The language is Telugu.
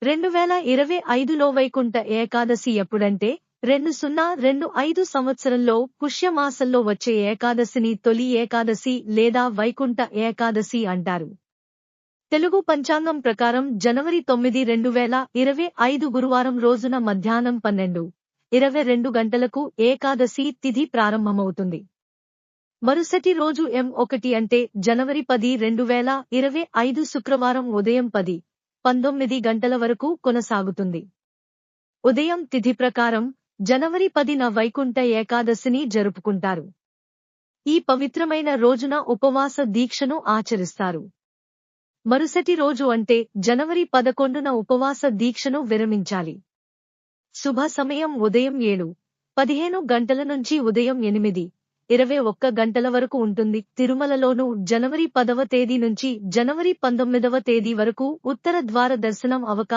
2025లో వైకుంఠ ఏకాదశి ఎప్పుడంటే 2025 సంవత్సరంలో పుష్యమాసంలో వచ్చే ఏకాదశిని తొలి ఏకాదశి లేదా వైకుంఠ ఏకాదశి అంటారు. తెలుగు పంచాంగం ప్రకారం జనవరి 9, 2025 గురువారం రోజున మధ్యాహ్నం 12:22 గంటలకు ఏకాదశి తిథి ప్రారంభమవుతుంది. మరుసటి రోజు M1 అంటే జనవరి 10, 2025 శుక్రవారం ఉదయం 10:19 గంటల వరకు కొనసాగుతుంది. ఉదయం తిథి ప్రకారం జనవరి 10న వైకుంఠ ఏకాదశిని జరుపుకుంటారు. ఈ పవిత్రమైన రోజున ఉపవాస దీక్షను ఆచరిస్తారు. మరుసటి రోజు అంటే జనవరి 11న ఉపవాస దీక్షను విరమించాలి. శుభ సమయం ఉదయం 7:15 గంటల నుంచి ఉదయం 8:21 గంటల వరకు ఉంటుంది. తిరుమలలోనూ జనవరి 10వ తేదీ నుంచి జనవరి 19వ తేదీ వరకు ఉత్తర ద్వార దర్శనం అవకాశం